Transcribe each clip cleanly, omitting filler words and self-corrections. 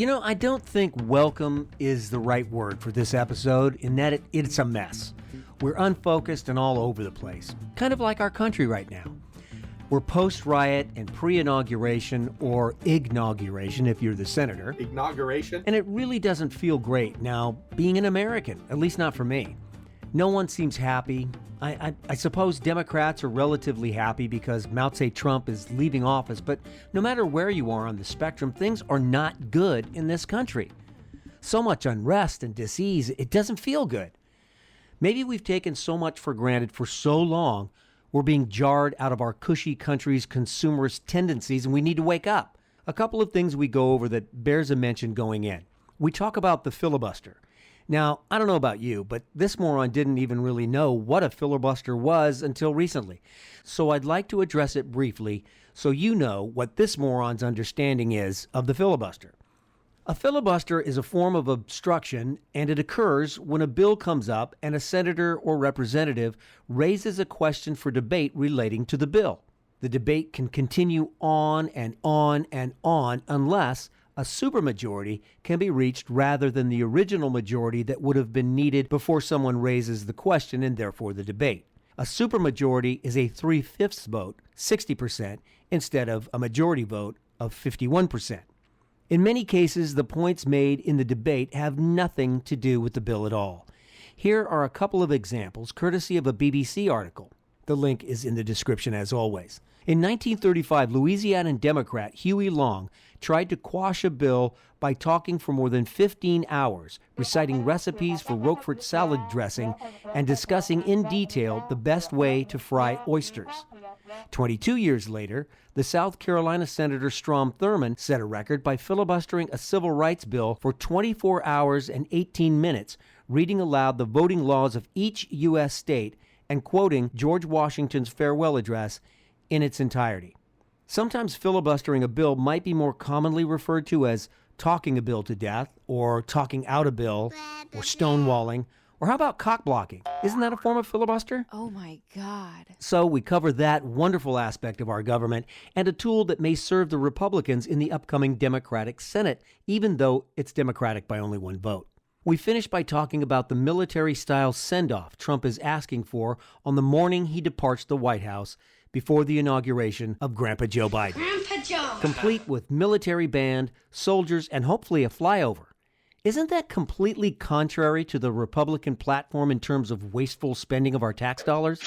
I don't think welcome is the right word for this episode in that it's a mess. We're unfocused and all over the place, kind of like our country right now. We're post-riot and pre-inauguration, or ig-nauguration if you're the senator. Inauguration? And it really doesn't feel great now being an American, at least not for me. No one seems happy. I suppose Democrats are relatively happy because Mao Tse Trump is leaving office, but no matter where you are on the spectrum, things are not good in this country. So much unrest and disease, it doesn't feel good. Maybe we've taken so much for granted for so long, we're being jarred out of our cushy country's consumerist tendencies, and we need to wake up. A couple of things we go over that bears a mention going in. We talk about the filibuster. Now, I don't know about you, but this moron didn't even really know what a filibuster was until recently. So I'd like to address it briefly so you know what this moron's understanding is of the filibuster. A filibuster is a form of obstruction, and it occurs when a bill comes up and a senator or representative raises a question for debate relating to the bill. The debate can continue on and on and on unless a supermajority can be reached rather than the original majority that would have been needed before someone raises the question and therefore the debate. A supermajority is a 3/5 vote, 60%, instead of a majority vote of 51%. In many cases, the points made in the debate have nothing to do with the bill at all. Here are a couple of examples, courtesy of a BBC article. The link is in the description as always. In 1935, Louisiana Democrat Huey Long tried to quash a bill by talking for more than 15 hours, reciting recipes for Roquefort salad dressing and discussing in detail the best way to fry oysters. 22 years later, the South Carolina Senator Strom Thurmond set a record by filibustering a civil rights bill for 24 hours and 18 minutes, reading aloud the voting laws of each U.S. state and quoting George Washington's farewell address in its entirety. Sometimes filibustering a bill might be more commonly referred to as talking a bill to death, or talking out a bill, or stonewalling, or how about cock-blocking? Isn't that a form of filibuster? Oh my God. So we cover that wonderful aspect of our government and a tool that may serve the Republicans in the upcoming Democratic Senate, even though it's Democratic by only one vote. We finish by talking about the military-style send-off Trump is asking for on the morning he departs the White House before the inauguration of Grandpa Joe Biden. Grandpa Joe! Complete with military band, soldiers, and hopefully a flyover. Isn't that completely contrary to the Republican platform in terms of wasteful spending of our tax dollars?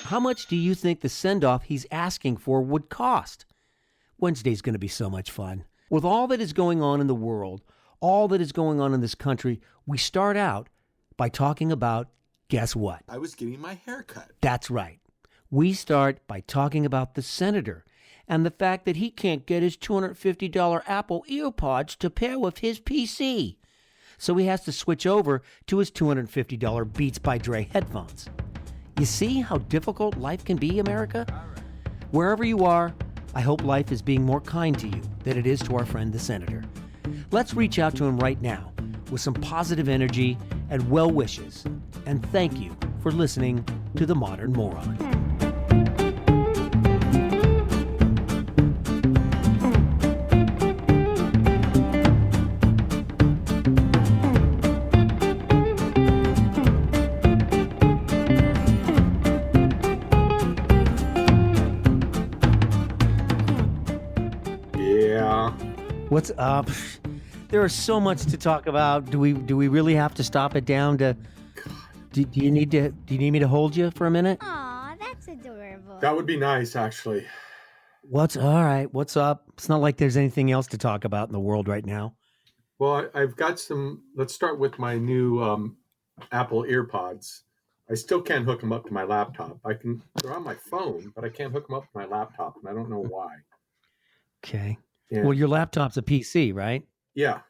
How much do you think the send-off he's asking for would cost? Wednesday's going to be so much fun. With all that is going on in the world, all that is going on in this country, we start out by talking about, guess what? I was getting my hair cut. That's right. We start by talking about the senator and the fact that he can't get his $250 Apple EarPods to pair with his PC. So he has to switch over to his $250 Beats by Dre headphones. You see how difficult life can be, America? Wherever you are, I hope life is being more kind to you than it is to our friend the senator. Let's reach out to him right now with some positive energy and well wishes. And thank you for listening to The Modern Moron. What's up? There is so much to talk about. Do we really have to stop it down to? Do you need me to hold you for a minute? Aw, that's adorable. That would be nice, actually. All right? What's up? It's not like there's anything else to talk about in the world right now. Well, I've got some. Let's start with my new Apple EarPods. I still can't hook them up to my laptop. They're on my phone, but I can't hook them up to my laptop, and I don't know why. Okay. And, Well, your laptop's a PC, right? yeah.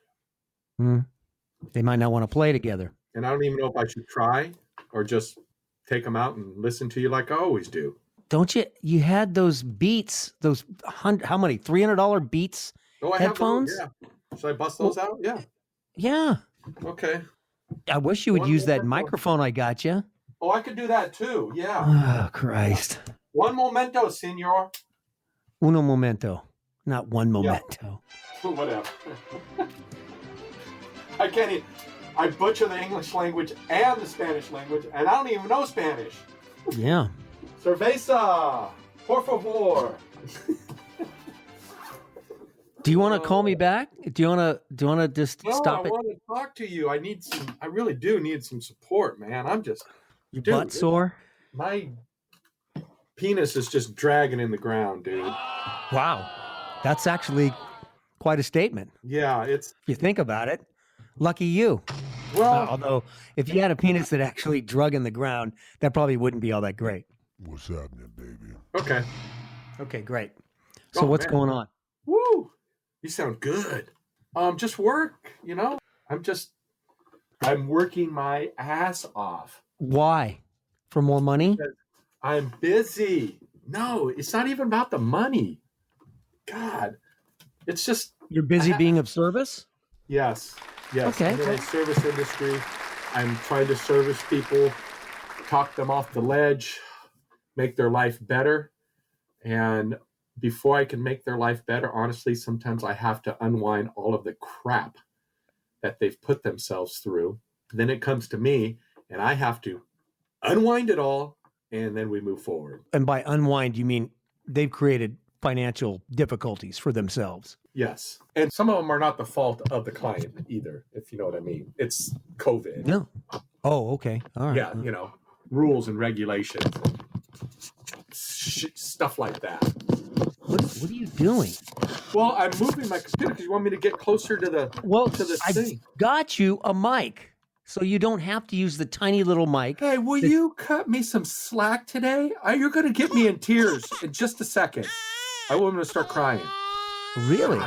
They might not want to play together. And I don't even know if I should try or just take them out and listen to you like I always do. Don't you? You had those Beats, how many? $300 Beats headphones? I have those, yeah. Should I bust those out? Yeah. Yeah. Okay. I wish you would use that microphone I got you. Oh, I could do that too. Yeah. Oh, Christ. One momento, senor. Uno momento. Not one momento. Yeah. Whatever. I can't even. I butcher the English language and the Spanish language, and I don't even know Spanish. Yeah. Cerveza, por favor. Do you want to call me back? Do you want to just No, stop I it? want to talk to you. I really do need some support, man. Your dude, butt sore? My penis is just dragging in the ground, dude. Wow. That's actually quite a statement. Yeah, it's If you think about it. Lucky you. well. Although, if you had a penis that actually drug in the ground, that probably wouldn't be all that great. What's happening, baby? Okay. Okay, great. So Oh, what's man. going on? Woo! You sound good. Just work. I'm working my ass off. Why? For more money? I'm busy. No, it's not even about the money. God, it's just You're busy being of service? yes. Okay. I'm in the service industry. I'm trying to service people, talk them off the ledge, make their life better. And before I can make their life better, honestly, sometimes I have to unwind all of the crap that they've put themselves through. Then it comes to me, and I have to unwind it all, and then we move forward. And by unwind, you mean they've created financial difficulties for themselves. Yes. And some of them are not the fault of the client either, if you know what I mean. It's COVID. No. Oh, okay. All right. Yeah, rules and regulations and stuff like that. What are you doing? Well, I'm moving my computer because you want me to get closer to the I thing. got you a mic, so you don't have to use the tiny little mic. Hey, will you cut me some slack today? You're going to get me in tears in just a second. I want to start crying. Really?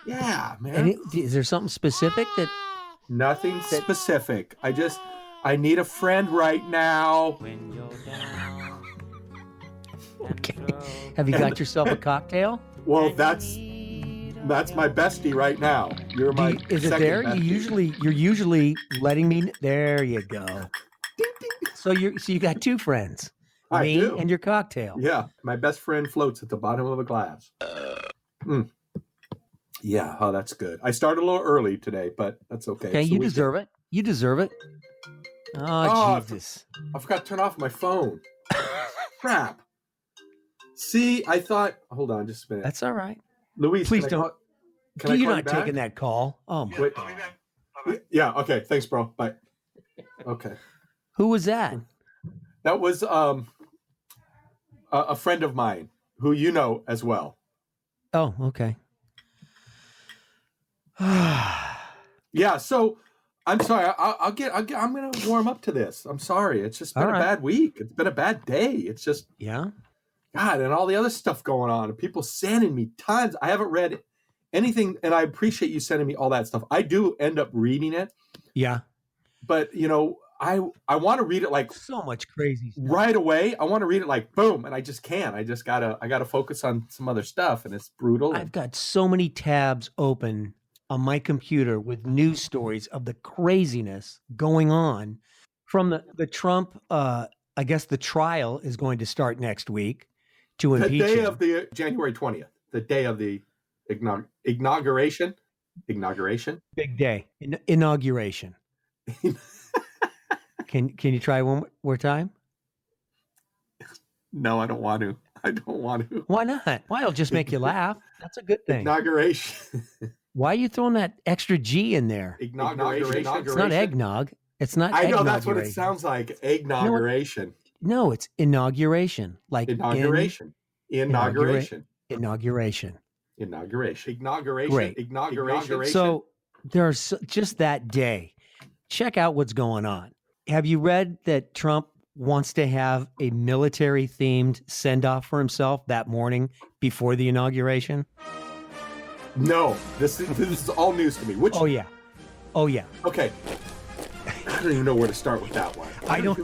Yeah, man. And is there something specific that? Nothing specific. I need a friend right now. Okay. Have you got yourself a cocktail? Well, that's my bestie right now. You're my Is it second there? bestie. You're usually letting me. There you go. Ding, ding. So you got two friends. I Me do. and your cocktail. Yeah, my best friend floats at the bottom of a glass. Yeah, oh, that's good. I started a little early today, but that's okay. Okay, It's the you weekend. deserve it. You deserve it. Oh, Jesus. I forgot to turn off my phone. Crap. See, I thought. Hold on, just a minute. That's all right. Luis, Please can I don't. call- Can I You're call not you back? taking that call. Oh my Wait. God. Yeah. Okay. Thanks, bro. Bye. Okay. Who was that? That was a friend of mine who you know as well. Oh, okay. Yeah. So I'm sorry. I'm going to warm up to this. I'm sorry. It's just been All a right. bad week. It's been a bad day. It's just Yeah. God, and all the other stuff going on, and people sending me tons. I haven't read anything, and I appreciate you sending me all that stuff. I do end up reading it, Yeah. but I want to read it like So much crazy stuff. right away. I want to read it like boom, and I just can't. I gotta focus on some other stuff, and it's brutal. I've got so many tabs open on my computer with news stories of the craziness going on from the Trump. I guess the trial is going to start next week to The impeach day him. of the January 20th, the day of the inauguration. Big day. Inauguration. Can you try one more time? No, I don't want to. I don't want to. Why not? Why? It'll just make you laugh. That's a good thing. Inauguration. Why are you throwing that extra G in there? Inauguration. It's not eggnog. It's not. I know that's what it eggnoguration. sounds like. Inauguration. No, it's inauguration. Like Inauguration. Inauguration. Inauguration. Inauguration. Inauguration. Great. Inauguration. So there's just that day. Check out what's going on. Have you read that Trump wants to have a military-themed send-off for himself that morning before the inauguration? No, this is all news to me. Which? Oh yeah. Okay. I don't even know where to start with that one. I don't.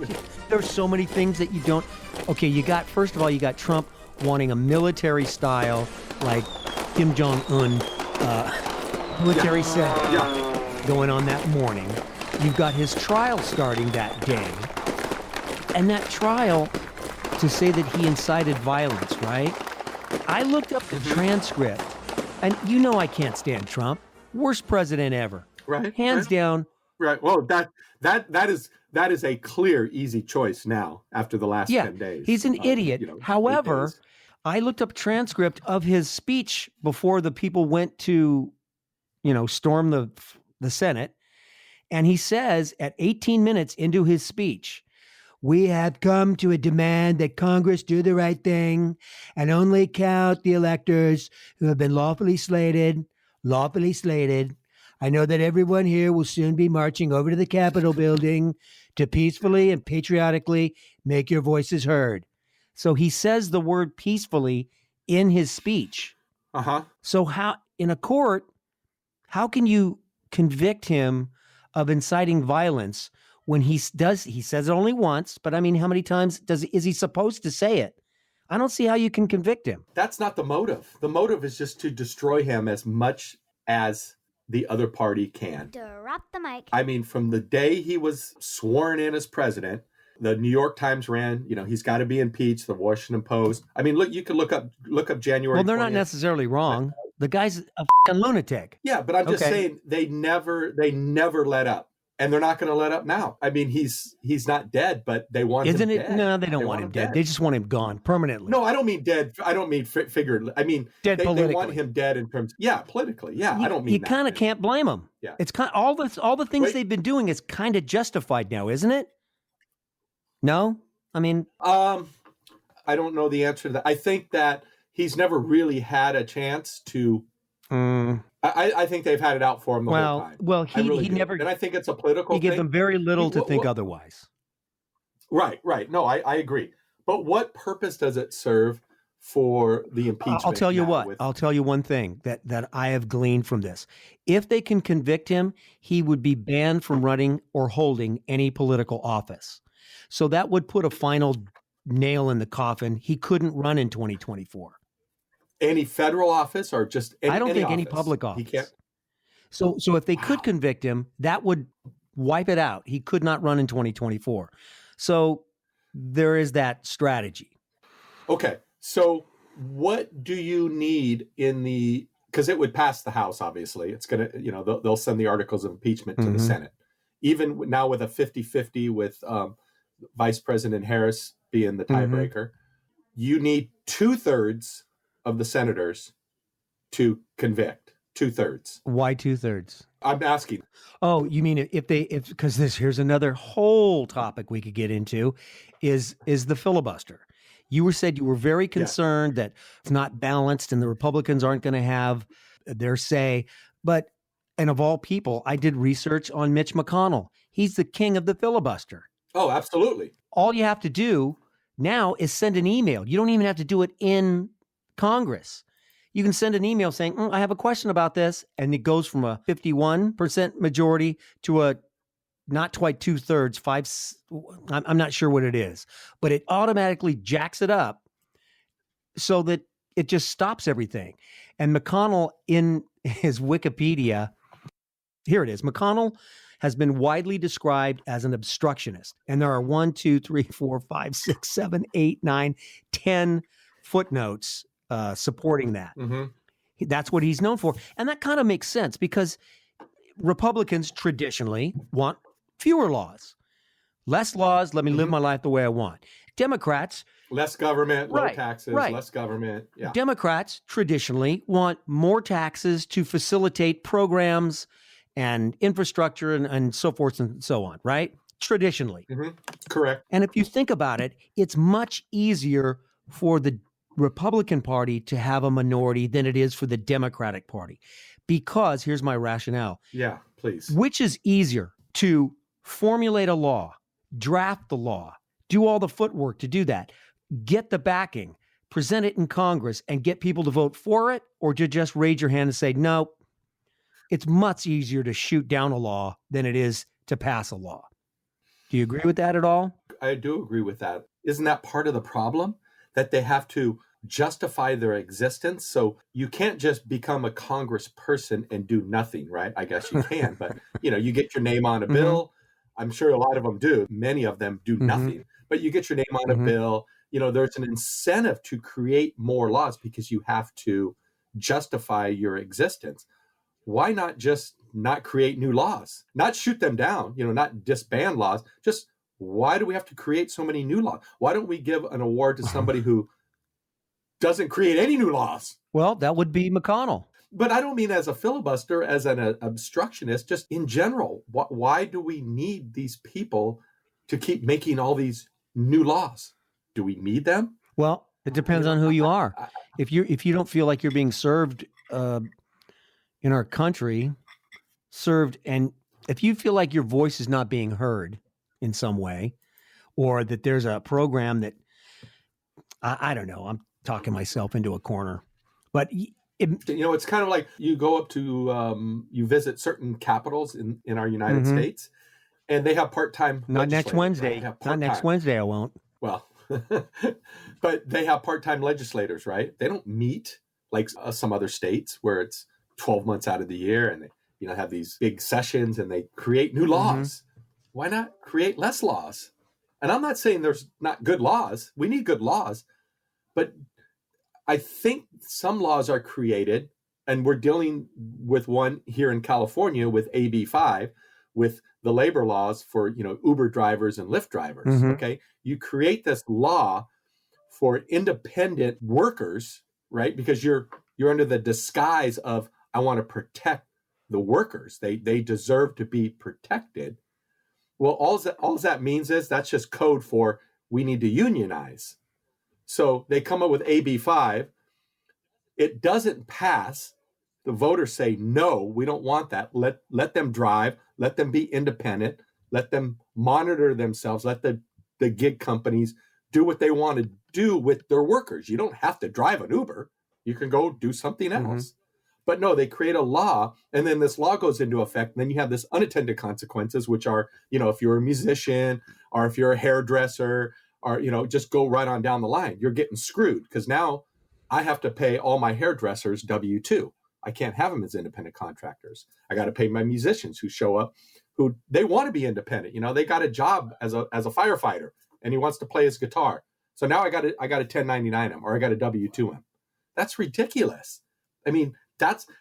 There's so many things that you don't. Okay, first of all, you got Trump wanting a military style, like Kim Jong Un, military set going on that morning. You've got his trial starting that day, and that trial, to say that he incited violence, right? I looked up the transcript, and I can't stand Trump. Worst president ever. Right. Hands Right. down. Right. Well, that is a clear, easy choice now after the last Yeah, 10 days. he's an idiot. 8 However, days. I looked up transcript of his speech before the people went to, storm the Senate, and he says at 18 minutes into his speech, we have come to a demand that Congress do the right thing and only count the electors who have been lawfully slated. Lawfully slated. I know that everyone here will soon be marching over to the Capitol building to peacefully and patriotically make your voices heard. So he says the word peacefully in his speech. Uh-huh. So how in a court, how can you convict him of inciting violence when he says it only once, but I mean, how many times is he supposed to say it? I don't see how you can convict him. That's not the motive. The motive is just to destroy him as much as the other party can. Drop the mic. I mean, from the day he was sworn in as president, the New York Times ran, he's got to be impeached, the Washington Post. I mean, look, you can look up January. Well, they're 20th. not necessarily wrong. The guy's a fucking lunatic. Yeah, but I'm just saying they never let up. And they're not going to let up now. I mean, he's not dead, but they want him dead. No, they don't want him dead. They just want him gone permanently. No, I don't mean dead. I don't mean figuratively. I mean, dead politically. They want him dead in terms. Yeah, politically. Yeah, I don't mean. You kind of can't blame him. Yeah, it's kind of, all the things they've been doing is kind of justified now, isn't it? No, I mean, I don't know the answer to that. I think that he's never really had a chance to. I think they've had it out for him the whole time. Well, he never. And I think it's a political. He gave them very little to think otherwise. Right. No, I agree. But what purpose does it serve for the impeachment? I'll tell you what. I'll tell you one thing that I have gleaned from this. If they can convict him, he would be banned from running or holding any political office. So that would put a final nail in the coffin. He couldn't run in 2024. Any federal office or just any, I don't think any office. public office. He can't. So if they could convict him, that would wipe it out. He could not run in 2024. So there is that strategy. Okay. So what do you need because it would pass the House, obviously. It's going to, they'll send the articles of impeachment to the Senate. Even now with a 50-50 with Vice President Harris being the tiebreaker, you need 2/3 of the senators to convict. 2/3. Why 2/3? I'm asking. Oh, you mean because here's another whole topic we could get into is the filibuster. You said you were very concerned that it's not balanced and the Republicans aren't going to have their say. And of all people, I did research on Mitch McConnell. He's the king of the filibuster. Oh, absolutely. All you have to do now is send an email. You don't even have to do it in Congress. You can send an email saying, I have a question about this. And it goes from a 51% majority to a not quite 2/3, I'm not sure what it is, but it automatically jacks it up so that it just stops everything. And McConnell in his Wikipedia, here it is. McConnell has been widely described as an obstructionist. And there are 1, 2, 3, 4, 5, 6, 7, 8, 9, 10 footnotes supporting that. That's what he's known for. And that kind of makes sense because Republicans traditionally want fewer laws. Less laws, let me live my life the way I want. Democrats... less government, low taxes, less government. Yeah. Democrats traditionally want more taxes to facilitate programs and infrastructure and so forth and so on, right? Traditionally. Correct. And if you think about it, it's much easier for the Republican Party to have a minority than it is for the Democratic Party. Because, here's my rationale. Yeah, please. Which is easier, to formulate a law, draft the law, do all the footwork to do that, get the backing, present it in Congress, and get people to vote for it, or to just raise your hand and say, no, it's much easier to shoot down a law than it is to pass a law. Do you agree with that at all? I do agree with that. Isn't that part of the problem? That they have to justify their existence. So you can't just become a congressperson and do nothing, right? I guess you can, but you get your name on a bill. I'm sure a lot of them do. Many of them do nothing, but you get your name on a bill. There's an incentive to create more laws because you have to justify your existence. Why not just not create new laws, not shoot them down, not disband laws. Just why do we have to create so many new laws? Why don't we give an award to somebody who doesn't create any new laws? Well, that would be McConnell. But I don't mean as a filibuster, as an obstructionist, just in general. Why do we need these people to keep making all these new laws? Do we need them? Well, it depends on who you are. If you don't feel like you're being served in our country, and if you feel like your voice is not being heard in some way, or that there's a program that I don't know, I'm talking myself into a corner, but it's kind of like you go up to you visit certain capitals in our United States, and they have part-time. Not next Wednesday. Right? Not next Wednesday. I won't. Well, but they have part-time legislators, right? They don't meet like some other states where it's 12 months out of the year, and they have these big sessions and they create new laws. Why not create less laws? And I'm not saying there's not good laws. We need good laws, but I think some laws are created, and we're dealing with one here in California with AB 5, with the labor laws for Uber drivers and Lyft drivers. Okay, you create this law for independent workers, right? Because you're under the disguise of I want to protect the workers. They deserve to be protected. Well, all that means is that's just code for we need to unionize. So they come up with AB 5. It doesn't pass. The voters say, no, we don't want that. Let them drive. Let them be independent. Let them monitor themselves. Let the gig companies do what they want to do with their workers. You don't have to drive an Uber. You can go do something else. But no, they create a law, and then this law goes into effect, and then you have this unintended consequences, which are, if you're a musician or if you're a hairdresser or, just go right on down the line. You're getting screwed because now I have to pay all my hairdressers W-2. I can't have them as independent contractors. I got to pay my musicians who show up, who they want to be independent. They got a job as a firefighter, and he wants to play his guitar. So now I got to 1099 him, or I got to W-2 him. That's ridiculous. I mean,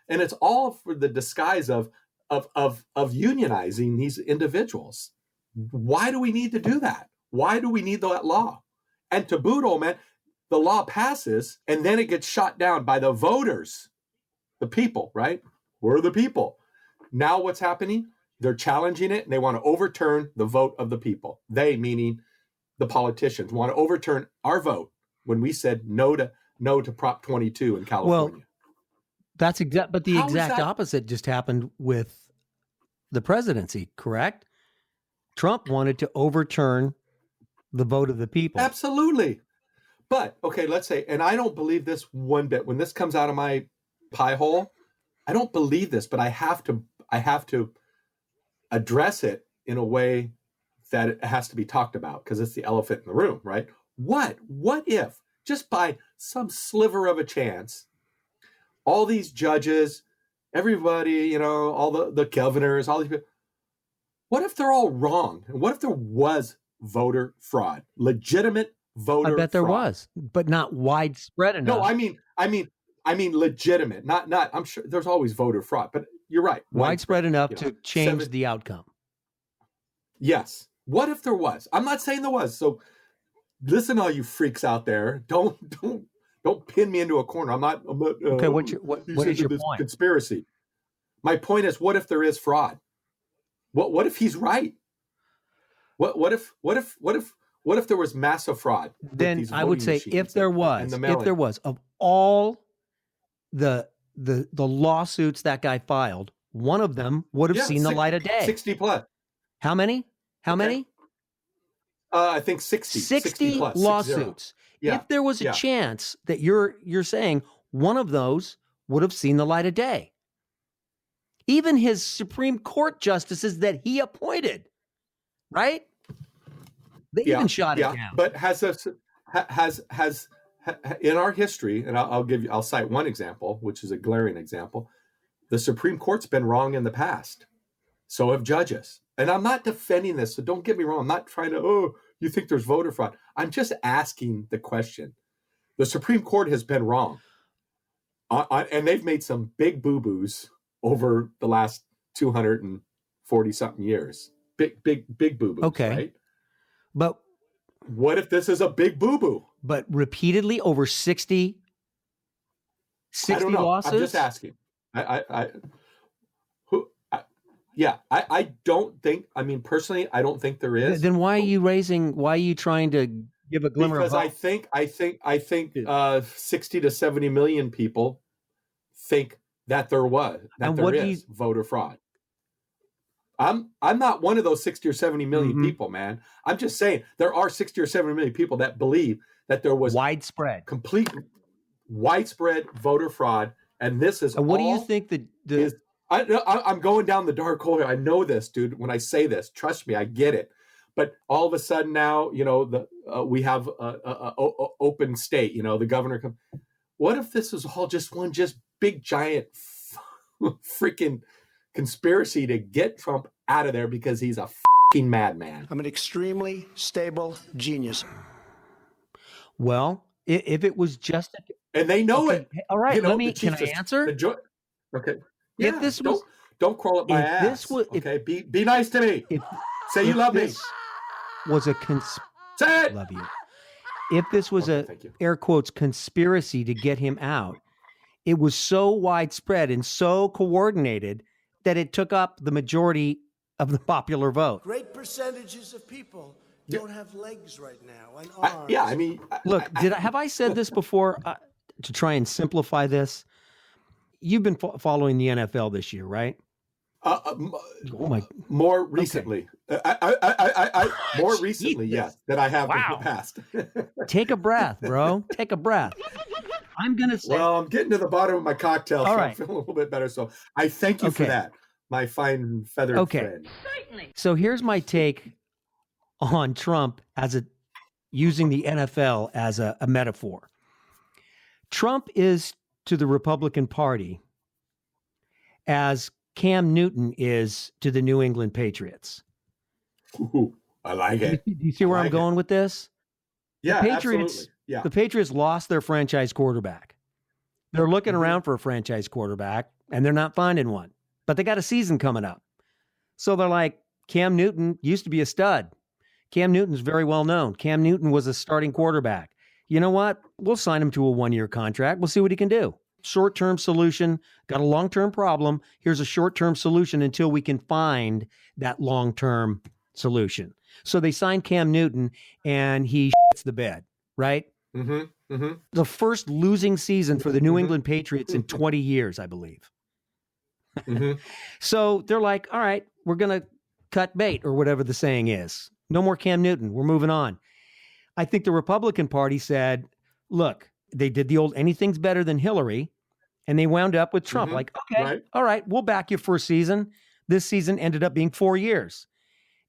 and it's all for the disguise of unionizing these individuals. Why do we need to do that? Why do we need that law? And to boot, old man, the law passes and then it gets shot down by the voters, the people, right? We're the people. Now what's happening? They're challenging it and they want to overturn the vote of the people. They, meaning the politicians, want to overturn our vote when we said no to Prop 22 in California. Well, but the exact opposite just happened with the presidency, correct? Trump wanted to overturn the vote of the people. Absolutely. But, okay, let's say, and I don't believe this one bit. When this comes out of my pie hole, I don't believe this, but I have to address it in a way that it has to be talked about because it's the elephant in the room, right? What if, just by some sliver of a chance, all these judges, everybody, all the governors, all these people, what if they're all wrong? And what if there was voter fraud, legitimate voter fraud? I bet there was, but not widespread enough. No, I mean legitimate, not, I'm sure there's always voter fraud, but you're right. Widespread enough to change the outcome. Yes. What if there was? I'm not saying there was. So listen, all you freaks out there, don't pin me into a corner. I'm not. Okay, what is your point? Conspiracy. My point is, what if there is fraud? What if he's right? What if there was massive fraud? Then I would say if there was of all the lawsuits that guy filed, one of them would have seen the light of day. 60 plus. How many? I think 60. 60 plus, lawsuits. Yeah. If there was a chance that you're saying one of those would have seen the light of day. Even his Supreme Court justices that he appointed, right? They even shot it down. But has in our history, and I'll cite one example, which is a glaring example. The Supreme Court's been wrong in the past. So have judges. And I'm not defending this, so don't get me wrong. I'm not trying to, you think there's voter fraud. I'm just asking the question. The Supreme Court has been wrong. And they've made some big boo-boos over the last 240 something years. Big boo-boos, Okay. right? But What if this is a big boo-boo? repeatedly over 60 I don't know. losses? I'm just asking. I don't think, I mean, personally, I don't think there is. Then why are you trying to give a glimmer Because of hope? I think 60 to 70 million people think that there is voter fraud. I'm not one of those 60 or 70 million people, man. I'm just saying there are 60 or 70 million people that believe that there was complete widespread voter fraud, and this is. And what do you think I'm going down the dark hole here. I know this, dude. When I say this, trust me, I get it. But all of a sudden now, we have a open state. The governor. What if this is all just big giant freaking conspiracy to get Trump out of there because he's a fucking madman? I'm an extremely stable genius. Well, if it was just and they know it. All right, can I answer? Okay. If this was, don't crawl up my ass. Be nice to me. Say you love me. Was a Say it. Love you. If this was air quotes conspiracy to get him out, it was so widespread and so coordinated that it took up the majority of the popular vote. Great percentages of people don't have legs right now and arms. I mean, look, have I said this before to try and simplify this? You've been following the NFL this year, right? More recently. Okay. I more recently, yes, than I have in the past. Take a breath, bro. Take a breath. I'm going to say... Well, I'm getting to the bottom of my cocktail, so right. I'm feeling a little bit better. So I thank you for that, my fine feathered friend. Certainly. So here's my take on Trump using the NFL as a metaphor. Trump is to the Republican Party as Cam Newton is to the New England Patriots. Ooh, I like it. Do you see where I'm going with this? Yeah, the Patriots, absolutely. Yeah. The Patriots lost their franchise quarterback. They're looking around for a franchise quarterback, and they're not finding one. But they got a season coming up. So they're like, Cam Newton used to be a stud. Cam Newton's very well known. Cam Newton was a starting quarterback. You know what? We'll sign him to a 1-year contract. We'll see what he can do. Short-term solution, got a long-term problem. Here's a short-term solution until we can find that long-term solution. So they signed Cam Newton, and he shits the bed, right? Mm-hmm. Mm-hmm. The first losing season for the New England Patriots in 20 years, I believe. Mm-hmm. So they're like, all right, we're going to cut bait or whatever the saying is. No more Cam Newton. We're moving on. I think the Republican Party said, look, they did the old anything's better than Hillary, and they wound up with Trump. Like, okay, all right, we'll back you for a season. This season ended up being 4 years.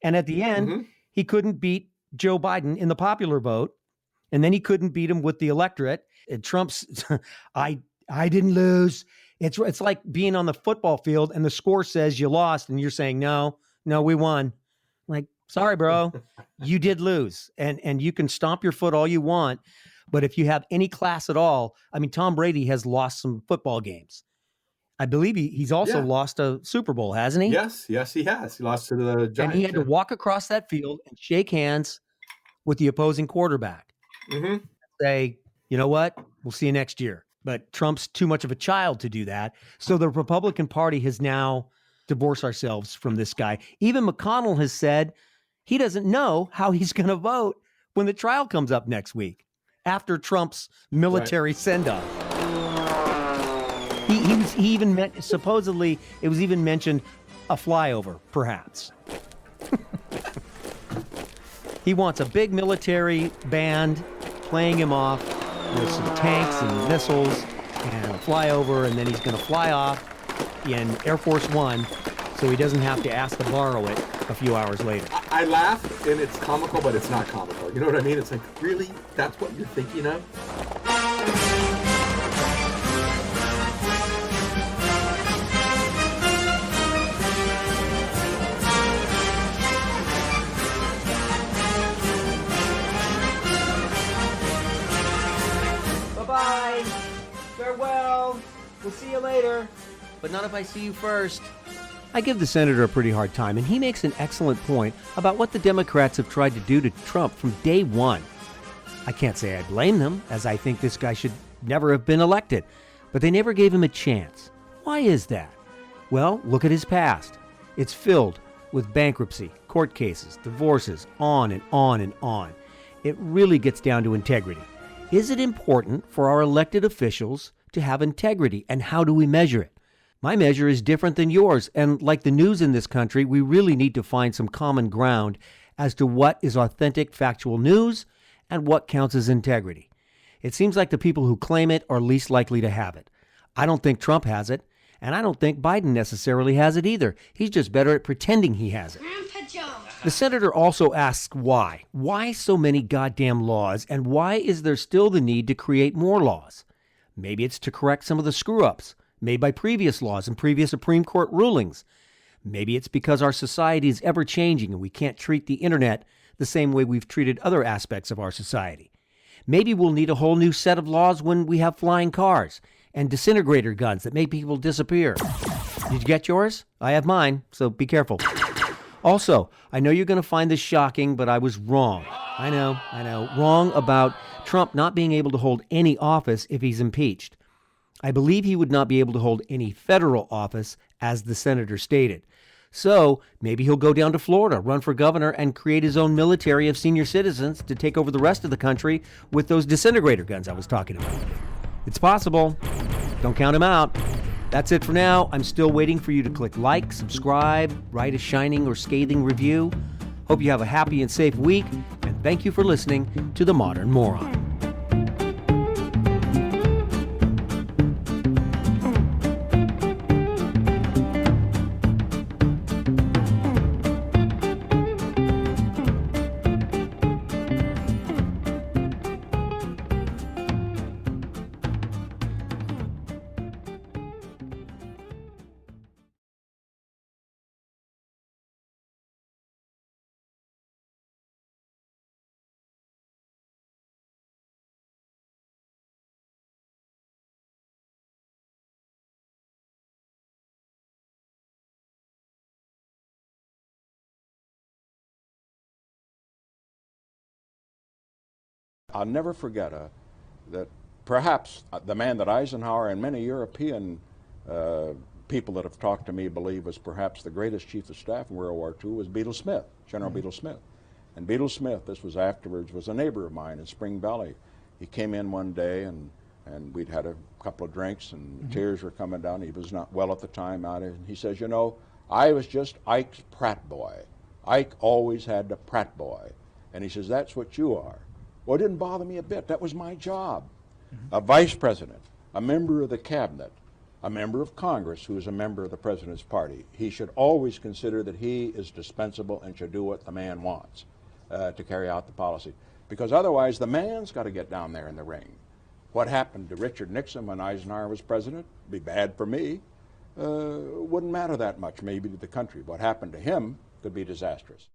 And at the end, he couldn't beat Joe Biden in the popular vote, and then he couldn't beat him with the electorate. And Trump's, I didn't lose. It's like being on the football field, and the score says you lost, and you're saying, no, we won. Like, sorry, bro, you did lose. And you can stomp your foot all you want, but if you have any class at all, I mean, Tom Brady has lost some football games. I believe he's also lost a Super Bowl, hasn't he? Yes, he has. He lost to the Giants. And he had to walk across that field and shake hands with the opposing quarterback. Mm-hmm. Say, you know what? We'll see you next year. But Trump's too much of a child to do that. So the Republican Party has now divorced ourselves from this guy. Even McConnell has said he doesn't know how he's going to vote when the trial comes up next week after Trump's military send-off. He even meant, supposedly, it was even mentioned a flyover, perhaps. He wants a big military band playing him off with some tanks and missiles and a flyover, and then he's going to fly off in Air Force One so he doesn't have to ask to borrow it a few hours later. I laugh, and it's comical, but it's not comical. You know what I mean? It's like, really? That's what you're thinking of? Bye-bye. Farewell. We'll see you later. But not if I see you first. I give the senator a pretty hard time, and he makes an excellent point about what the Democrats have tried to do to Trump from day one. I can't say I blame them, as I think this guy should never have been elected, but they never gave him a chance. Why is that? Well, look at his past. It's filled with bankruptcy, court cases, divorces, on and on and on. It really gets down to integrity. Is it important for our elected officials to have integrity, and how do we measure it? My measure is different than yours, and like the news in this country, we really need to find some common ground as to what is authentic, factual news and what counts as integrity. It seems like the people who claim it are least likely to have it. I don't think Trump has it, and I don't think Biden necessarily has it either. He's just better at pretending he has it. Grandpa Joe. The senator also asks why. Why so many goddamn laws, and why is there still the need to create more laws? Maybe it's to correct some of the screw-ups made by previous laws and previous Supreme Court rulings. Maybe it's because our society is ever-changing and we can't treat the internet the same way we've treated other aspects of our society. Maybe we'll need a whole new set of laws when we have flying cars and disintegrator guns that make people disappear. Did you get yours? I have mine, so be careful. Also, I know you're going to find this shocking, but I was wrong. I know. Wrong about Trump not being able to hold any office if he's impeached. I believe he would not be able to hold any federal office, as the senator stated. So maybe he'll go down to Florida, run for governor, and create his own military of senior citizens to take over the rest of the country with those disintegrator guns I was talking about. It's possible. Don't count him out. That's it for now. I'm still waiting for you to click like, subscribe, write a shining or scathing review. Hope you have a happy and safe week, and thank you for listening to The Modern Moron. I'll never forget that perhaps the man that Eisenhower and many European people that have talked to me believe was perhaps the greatest chief of staff in World War II was Beadle Smith, General Beadle Smith. And Beadle Smith, this was afterwards, was a neighbor of mine in Spring Valley. He came in one day and we'd had a couple of drinks and tears were coming down. He was not well at the time. And he says, you know, I was just Ike's Pratt boy. Ike always had the Pratt boy. And he says, that's what you are. Well, it didn't bother me a bit. That was my job. A vice president, a member of the cabinet, a member of Congress who is a member of the president's party. He should always consider that he is dispensable and should do what the man wants to carry out the policy. Because otherwise, the man's got to get down there in the ring. What happened to Richard Nixon when Eisenhower was president? Be bad for me. Wouldn't matter that much, maybe, to the country. What happened to him could be disastrous.